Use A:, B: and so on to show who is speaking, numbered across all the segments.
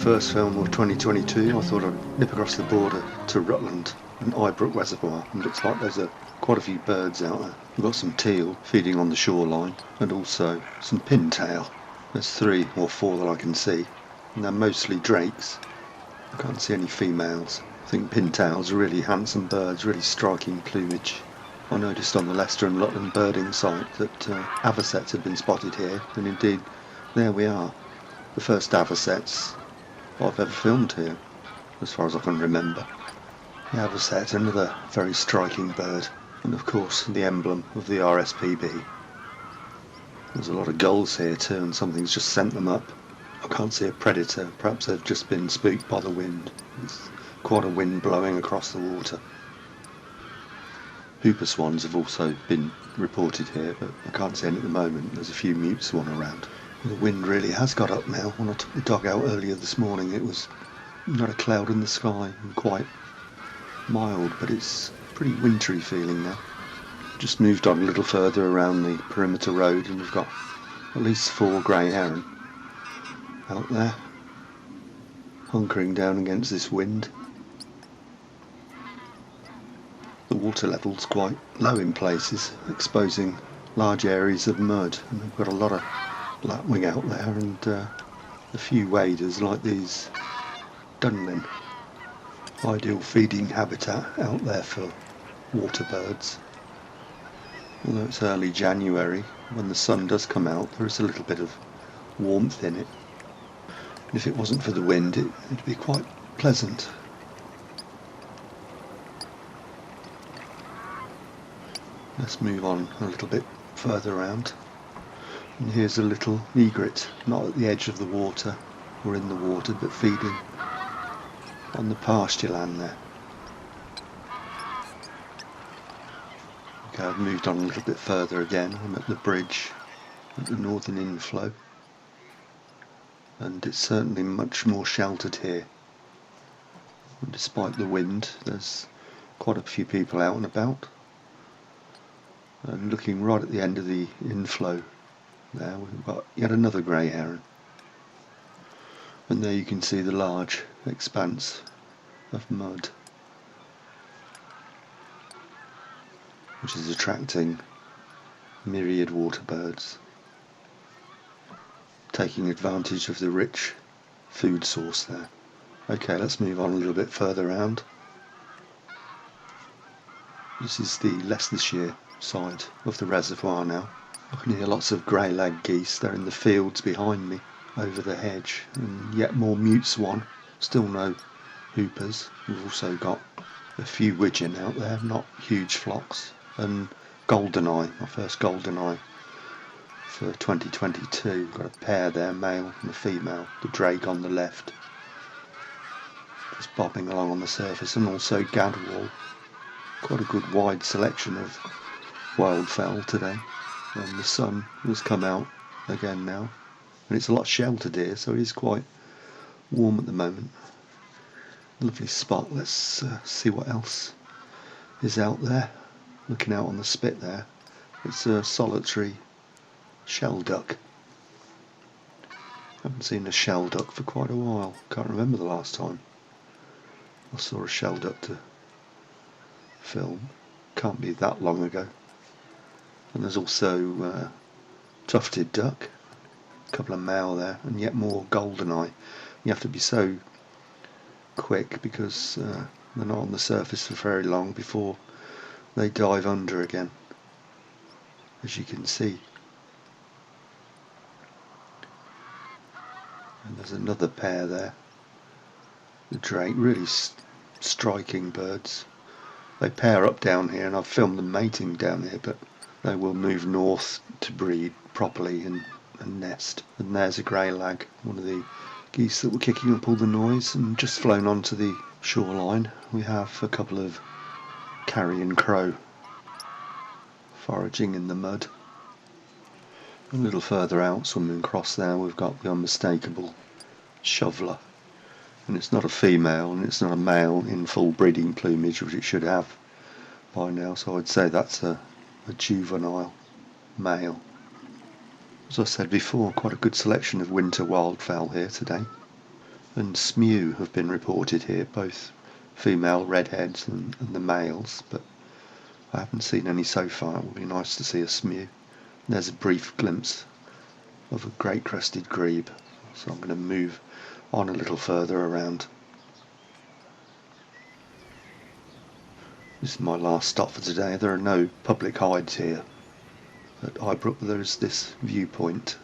A: first film of 2022, I thought I'd nip across the border to Rutland and Eyebrook Reservoir. And looks like there's quite a few birds out there. We've got some teal feeding on the shoreline and also some pintail. There's 3 or 4 that I can see, and they're mostly drakes. I can't see any females. I think pintails are really handsome birds, really striking plumage. I noticed on the Leicester and Rutland birding site that avocets had been spotted here, and indeed there we are. The first avocets I've ever filmed here, as far as I can remember. The avocet, another very striking bird, and of course the emblem of the RSPB. There's a lot of gulls here too, and something's just sent them up. I can't see a predator, perhaps they've just been spooked by the wind. There's quite a wind blowing across the water. Hooper swans have also been reported here, but I can't see any at the moment. There's a few mute swan around. The wind really has got up now. When I took the dog out earlier this morning, it was not a cloud in the sky and quite mild, but it's pretty wintry feeling now. Just moved on a little further around the perimeter road, and we've got at least 4 grey heron out there, hunkering down against this wind. The water level's quite low in places, exposing large areas of mud, and we've got a lot of lapwing out there and a few waders like these dunlin. Ideal feeding habitat out there for water birds. Although it's early January, when the sun does come out, there is a little bit of warmth in it. And if it wasn't for the wind, it'd be quite pleasant. Let's move on a little bit further around. And here's a little egret, not at the edge of the water or in the water, but feeding on the pasture land there. Okay, I've moved on a little bit further again. I'm at the bridge at the northern inflow, and it's certainly much more sheltered here. And despite the wind, there's quite a few people out and about. And looking right at the end of the inflow there, we've got yet another grey heron. And there you can see the large expanse of mud, which is attracting myriad water birds, taking advantage of the rich food source there. Okay, let's move on a little bit further round. This is the Leicestershire side of the reservoir now. I can hear lots of grey-lag geese. They're in the fields behind me, over the hedge, and yet more mute swan. Still no hoopers. We've also got a few widgeon out there, not huge flocks, and goldeneye, my first goldeneye for 2022. We've got a pair there, male and a female, the drake on the left, just bobbing along on the surface, and also gadwall. Quite a good wide selection of wildfowl today, and the sun has come out again now, and it's a lot sheltered here, so it is quite warm at the moment. Lovely spot. Let's see what else is out there. Looking out on the spit there, it's a solitary shell duck. Haven't seen a shell duck for quite a while. Can't remember the last time I saw a shell duck to film. Can't be that long ago. And there's also tufted duck, a couple of male there, and yet more goldeneye. You have to be so quick because they're not on the surface for very long before they dive under again, as you can see. And there's another pair there, the drake, really striking birds. They pair up down here, and I've filmed them mating down here, but they will move north to breed properly and nest. And there's a grey lag, one of the geese that were kicking up all the noise, and just flown onto the shoreline. We have a couple of carrion crow foraging in the mud. A little further out, swimming across there, we've got the unmistakable shoveler. And it's not a female, and it's not a male in full breeding plumage, which it should have by now, so I'd say that's a juvenile male. As I said before, quite a good selection of winter wildfowl here today. and smew have been reported here, both female redheads and the males, but I haven't seen any so far. It would be nice to see a smew. There's a brief glimpse of a great crested grebe, so I'm going to move on a little further around. This is my last stop for today. There are no public hides here at Eyebrook. There's this viewpoint,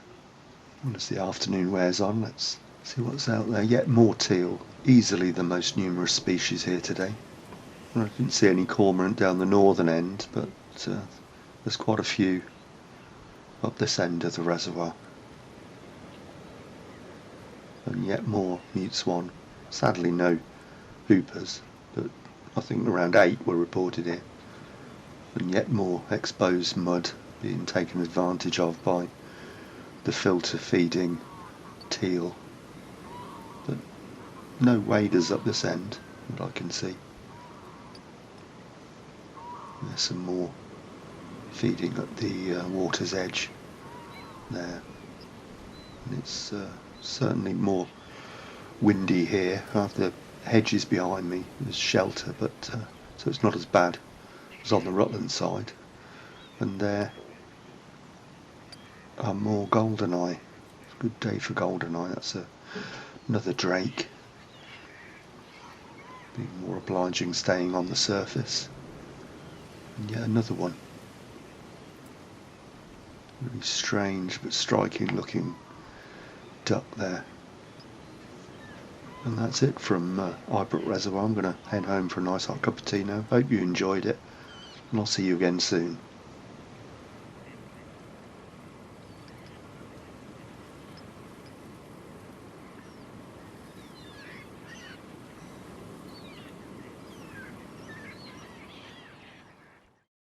A: and as the afternoon wears on, let's see what's out there. Yet more teal, easily the most numerous species here today. I didn't see any cormorant down the northern end, but there's quite a few up this end of the reservoir. And yet more mute swan. Sadly no hoopers, but I think around 8 were reported here. And yet more exposed mud being taken advantage of by the filter feeding teal. But no waders up this end that I can see. There's some more feeding at the water's edge there. And it's certainly more windy here. I have the hedges behind me as shelter, but so it's not as bad as on the Rutland side. And there are more goldeneye. It's a good day for goldeneye. That's another drake, being more obliging staying on the surface. And yet another one. Really strange but striking looking duck there. And that's it from Eyebrook Reservoir. I'm going to head home for a nice hot cup of tea now. Hope you enjoyed it, and I'll see you again soon.